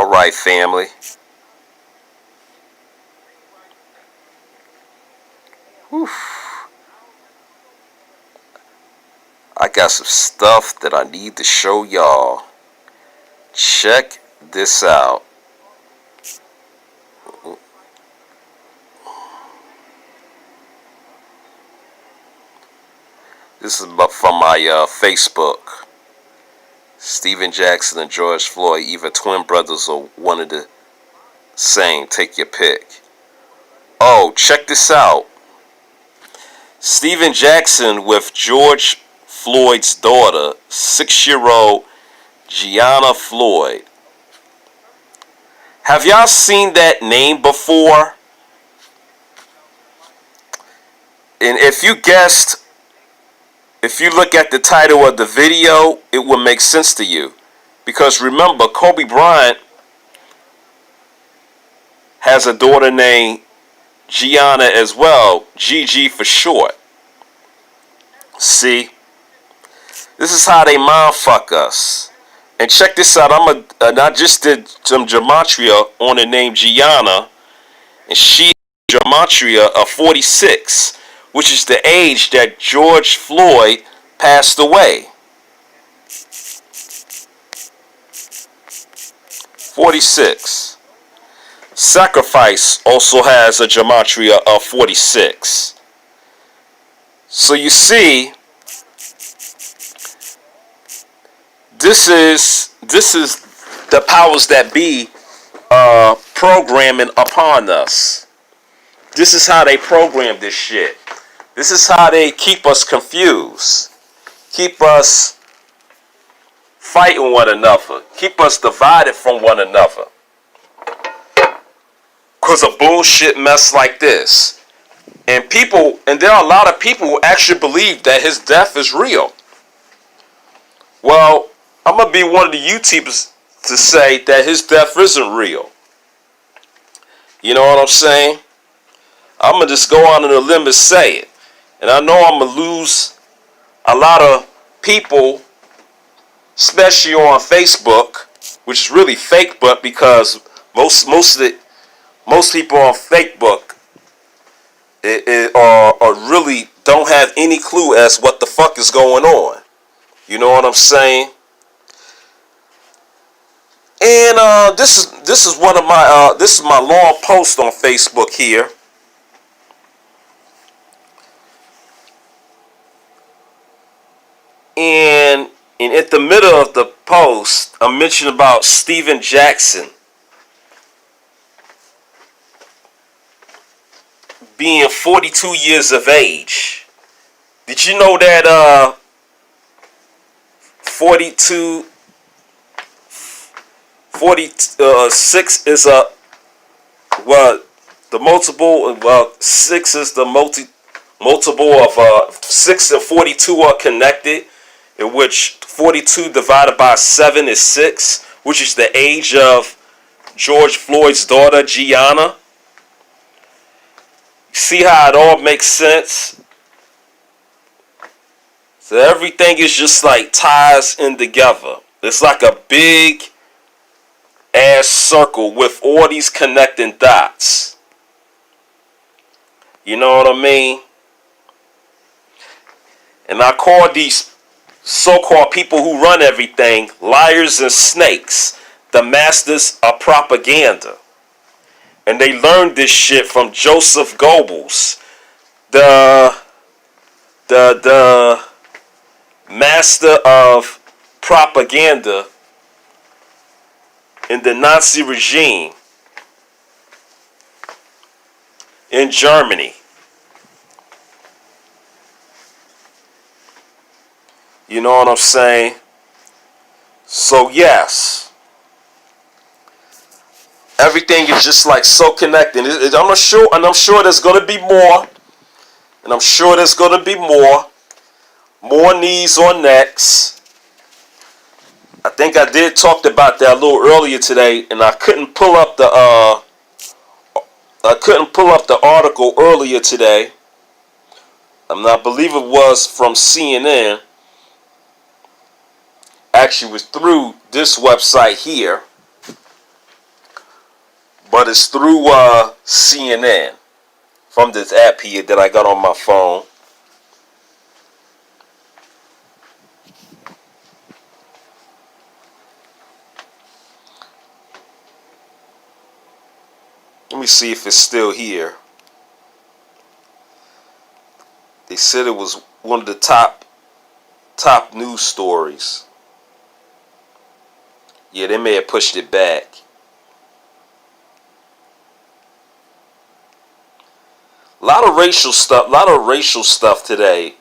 All right, family. Whew. I got some stuff that I need to show y'all. Check this out. This is from my Facebook. Stephen Jackson and George Floyd, either twin brothers or one of the same. Take your pick. Oh, check this out. Stephen Jackson with George Floyd's daughter, 6-year-old Gianna Floyd. Have y'all seen that name before? And if you look at the title of the video, it will make sense to you. Because remember, Kobe Bryant has a daughter named Gianna as well, GG for short. See? This is how they mind fuck us. And check this out, I just did some gematria on the name Gianna, and she gematria of 46, which is the age that George Floyd passed away. 46. Sacrifice also has a gematria of 46. So you see, this is the powers that be programming upon us. This is how they program this shit. This is how they keep us confused, keep us fighting one another, keep us divided from one another. Because of bullshit mess like this. And there are a lot of people who actually believe that his death is real. Well, I'm going to be one of the YouTubers to say that his death isn't real. You know what I'm saying? I'm going to just go on a limb and say it. And I know I'm going to lose a lot of people, especially on Facebook, which is really fake, but because most people on Facebook are really don't have any clue as what the fuck is going on. You know what I'm saying? And this is one of my this is my long post on Facebook here. And at the middle of the post, I mentioned about Stephen Jackson being 42 years of age. Did you know that 46 is the multiple, 6 is the multiple of 6 and 42 are connected, in which 42 divided by 7 is 6, which is the age of George Floyd's daughter, Gianna. See how it all makes sense? So everything is just like ties in together. It's like a big ass circle with all these connecting dots. You know what I mean? And I call these so-called people who run everything liars and snakes, the masters of propaganda. And they learned this shit from Joseph Goebbels, the master of propaganda in the Nazi regime in Germany. You know what I'm saying? So yes, everything is just like so connected. I'm sure there's gonna be more, and I'm sure there's gonna be more knees or necks. I think I did talk about that a little earlier today, and I couldn't pull up the article earlier today. I believe it was from CNN. Actually, was through this website here. but it's through CNN from this app here that I got on my phone. Let me see if it's still here. They said it was one of the top news stories. Yeah, they may have pushed it back. A lot of racial stuff today.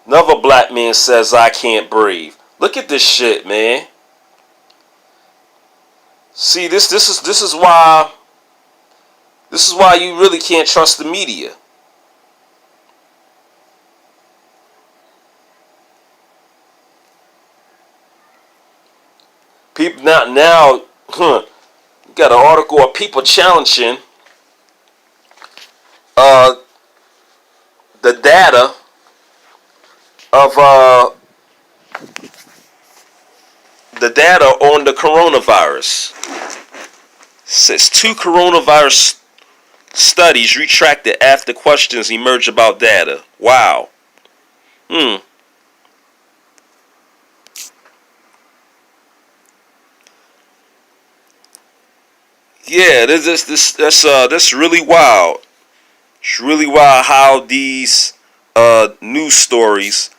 Another black man says, "I can't breathe." Look at this shit, man. See, this is why you really can't trust the media. People now got an article of people challenging the data of on the coronavirus. It says 2 coronavirus studies retracted after questions emerged about data. Wow. Yeah, that's really wild. It's really wild how these news stories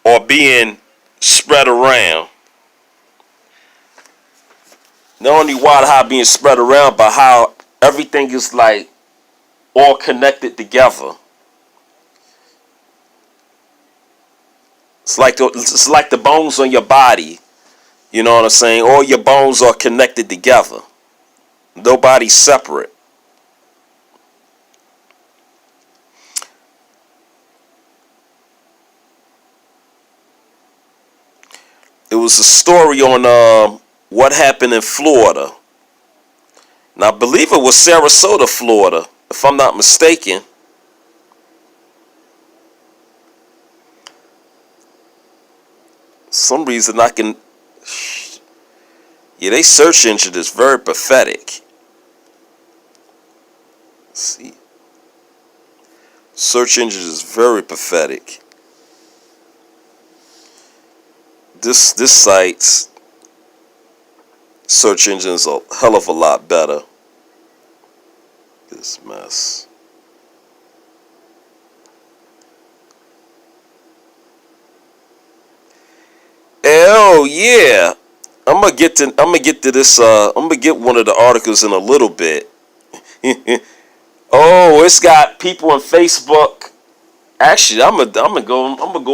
are being spread around. Not only wild how being spread around, but how everything is like all connected together. It's like the bones on your body. You know what I'm saying? All your bones are connected together. Nobody's separate. It was a story on what happened in Florida. And I believe it was Sarasota, Florida, if I'm not mistaken. Some reason I can... Yeah, they search engine is very pathetic. Let's see. Search engine is very pathetic. This site's search engine is a hell of a lot better. This mess. Oh yeah, I'm gonna get to this. I'm gonna get one of the articles in a little bit. Oh, it's got people on Facebook. Actually, I'm gonna go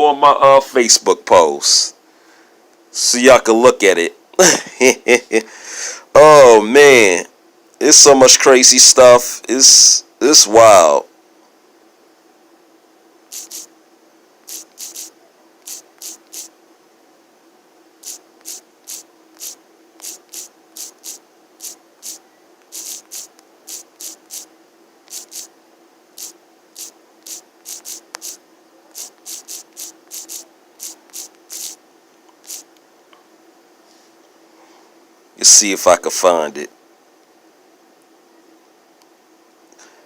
on my Facebook post so y'all can look at it. Oh man, it's so much crazy stuff. It's wild. Let's see if I can find it.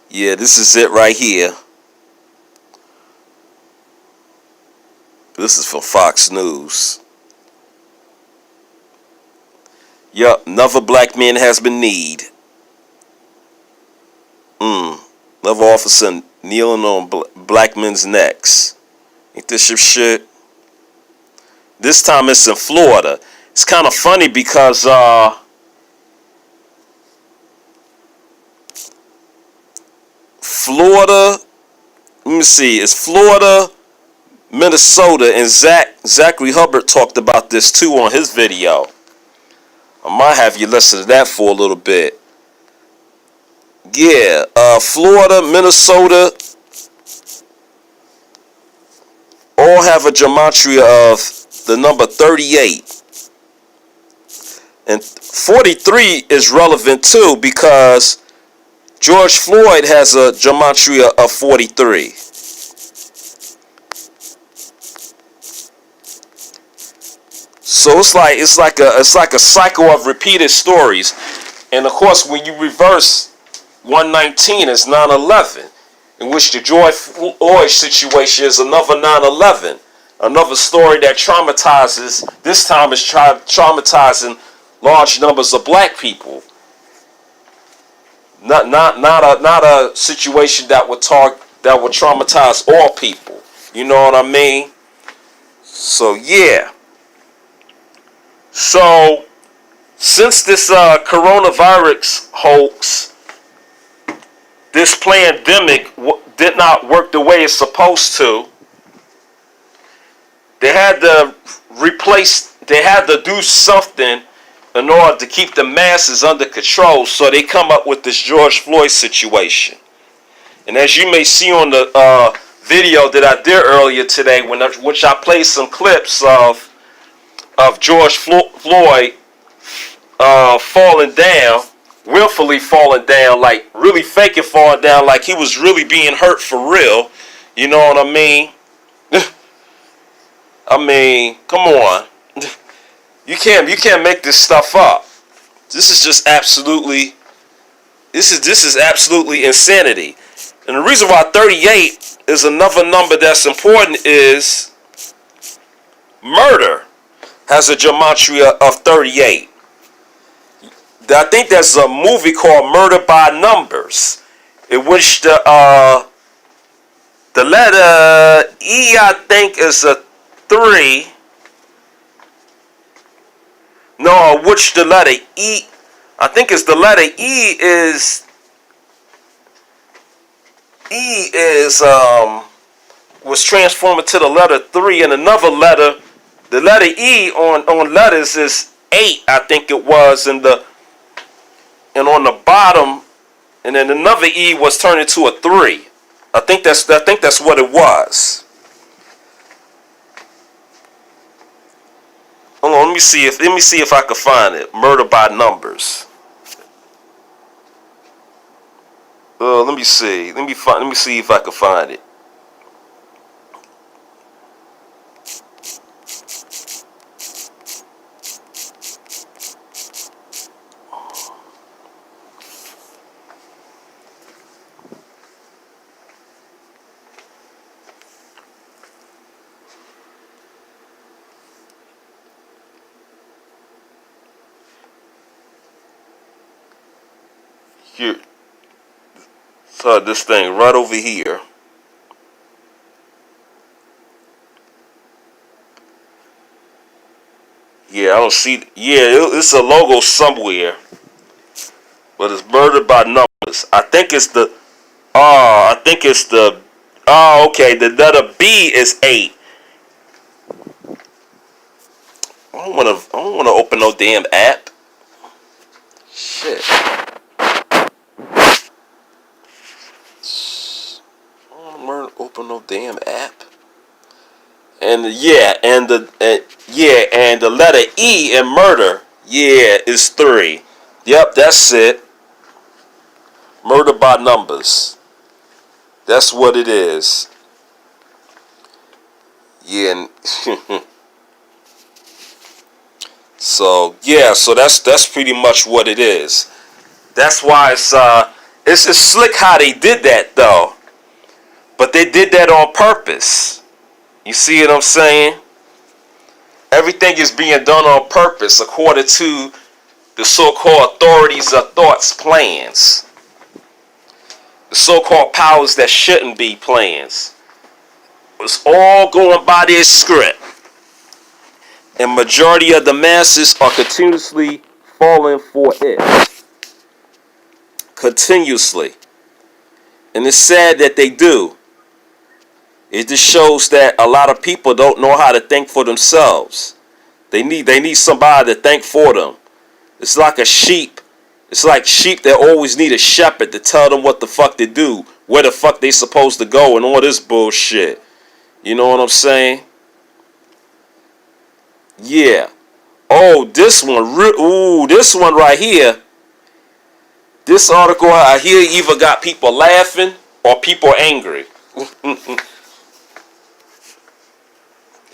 Yeah, this is it right here. This is from Fox News. Yup, another black man has been kneed. Another officer kneeling on black men's necks. Ain't this some shit? This time it's in Florida. It's kind of funny because Florida, let me see, it's Florida, Minnesota, and Zachary Hubbard talked about this too on his video. I might have you listen to that for a little bit. Yeah, Florida, Minnesota, all have a gematria of the number 38. And 43 is relevant too because George Floyd has a gematria of 43. So it's like a cycle of repeated stories. And of course, when you reverse 119 is 9/11, in which the George Floyd situation is another 9/11, another story that traumatizes. This time is traumatizing large numbers of black people. Not a situation that would traumatize all people. You know what I mean? So yeah. So since this coronavirus hoax, this pandemic did not work the way it's supposed to, they had to do something in order to keep the masses under control, so they come up with this George Floyd situation. And as you may see on the video that I did earlier today, which I played some clips of George Floyd falling down, willfully falling down, like really faking falling down, like he was really being hurt for real. You know what I mean? I mean, come on. You can't make this stuff up. This is just absolutely this is absolutely insanity. And the reason why 38 is another number that's important is murder has a gematria of 38. I think there's a movie called Murder by Numbers, in which the letter E, I think, is a 3. No, which the letter E, I think it's the letter was transformed into the letter 3, and another letter, the letter E on letters is 8, I think it was, and on the bottom, and then another E was turned into a 3. I think that's what it was. Hold on, let me see if I can find it. Murder by Numbers. Let me see. Let me see if I can find it. Here. So this thing right over here. Yeah, I don't see. Yeah, it's a logo somewhere, but it's murdered by numbers. I think it's the. Oh, I think it's the. Oh, okay. The letter B is 8. I don't wanna open no damn app. Shit. I don't wanna open no damn app. And the letter E in murder, is 3. Yep, that's it. Murder by numbers. That's what it is. Yeah. So that's pretty much what it is. That's why it's just slick how they did that though. But they did that on purpose. You see what I'm saying? Everything is being done on purpose according to the so-called authorities of thoughts plans. The so-called powers that shouldn't be plans. It's all going by their script. And majority of the masses are continuously falling for it. Continuously. And it's sad that they do. It just shows that a lot of people don't know how to think for themselves. They need somebody to think for them. It's like a sheep. It's like sheep that always need a shepherd to tell them what the fuck to do, where the fuck they supposed to go, and all this bullshit. You know what I'm saying? Yeah. Oh, this one. This one right here. This article I hear either got people laughing or people angry.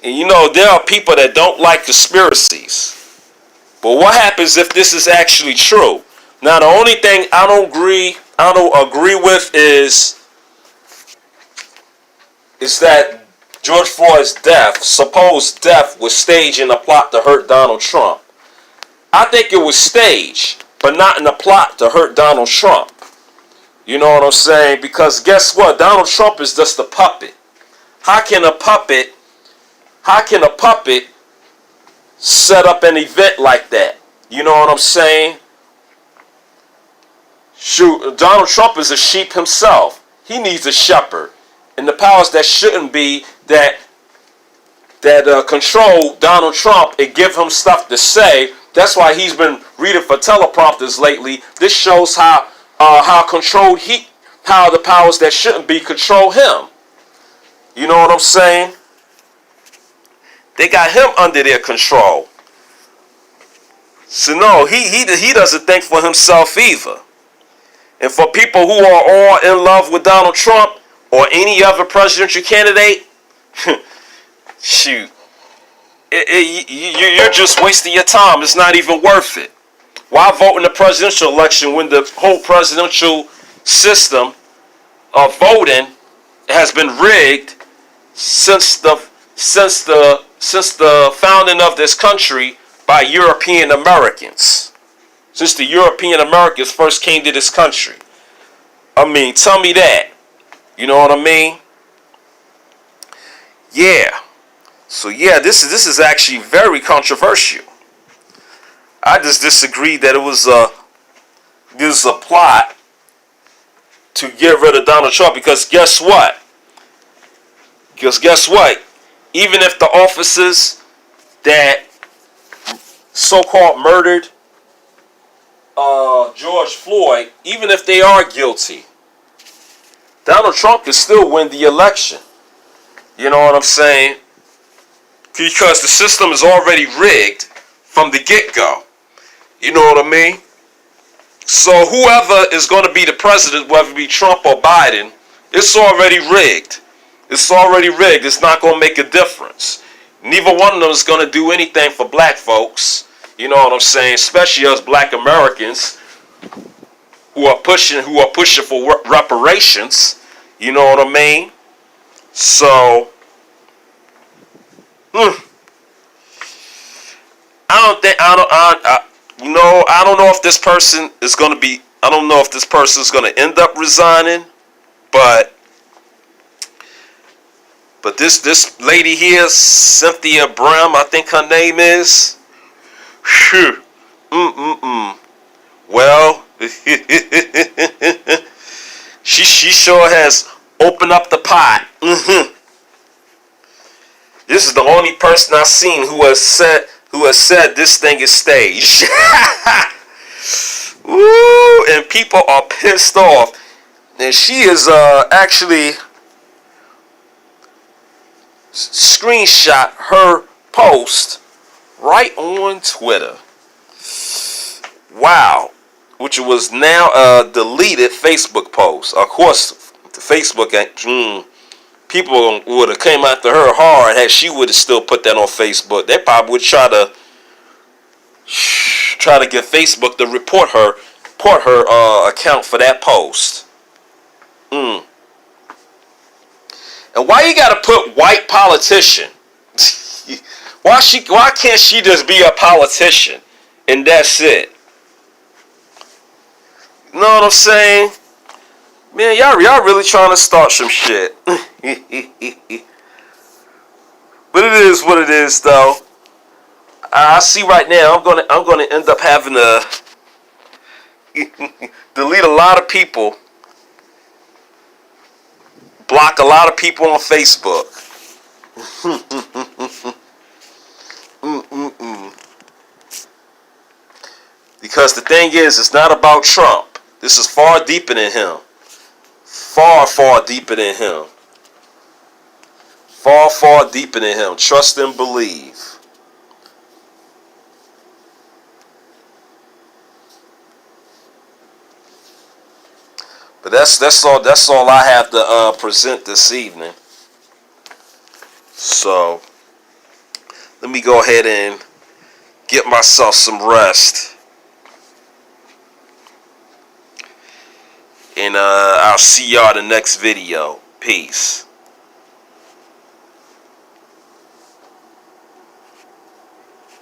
And you know, there are people that don't like conspiracies. But what happens if this is actually true? Now, the only thing I don't agree with is that George Floyd's death, supposed death, was staged in a plot to hurt Donald Trump. I think it was staged, but not in a plot to hurt Donald Trump. You know what I'm saying? Because guess what? Donald Trump is just a puppet. How can a puppet set up an event like that? You know what I'm saying? Shoot, Donald Trump is a sheep himself. He needs a shepherd. And the powers that shouldn't be that control Donald Trump and give him stuff to say. That's why he's been reading for teleprompters lately. This shows how how the powers that shouldn't be control him. You know what I'm saying? They got him under their control. So no, he doesn't think for himself either. And for people who are all in love with Donald Trump or any other presidential candidate, shoot, you're just wasting your time. It's not even worth it. Why vote in the presidential election when the whole presidential system of voting has been rigged since the founding of this country by European Americans? Since the European Americans first came to this country. I mean, tell me that. You know what I mean? Yeah. So yeah, this is actually very controversial. I just disagree that it was a plot to get rid of Donald Trump, because guess what? Even if the officers that so-called murdered George Floyd, even if they are guilty, Donald Trump can still win the election. You know what I'm saying? Because the system is already rigged from the get-go. You know what I mean? So whoever is going to be the president, whether it be Trump or Biden, it's already rigged. It's already rigged. It's not going to make a difference. Neither one of them is going to do anything for black folks. You know what I'm saying? Especially us black Americans who are pushing for reparations. You know what I mean? So, I don't know if this person is going to be. I don't know if this person is going to end up resigning, but this lady here, Cynthia Brim, I think her name is. Whew. Well, she sure has opened up the pot. This is the only person I've seen who has said this thing is staged. Woo! And people are pissed off. And she is actually screenshot her post right on Twitter. Wow. Which was now a deleted Facebook post. Of course, the Facebook people would have came after her hard had she would have still put that on Facebook. They probably would try to get Facebook to report her account for that post. And why you gotta put white politician? Why can't she just be a politician and that's it? You know what I'm saying? Man, y'all really trying to start some shit. But it is what it is, though. I see right now I'm gonna end up having to delete a lot of people, block a lot of people on Facebook. Because the thing is, it's not about Trump. This is far deeper than him. Far, far deeper than him. Far, far deeper than him. Trust and believe. But that's all I have to present this evening. So let me go ahead and get myself some rest. And I'll see y'all in the next video. Peace.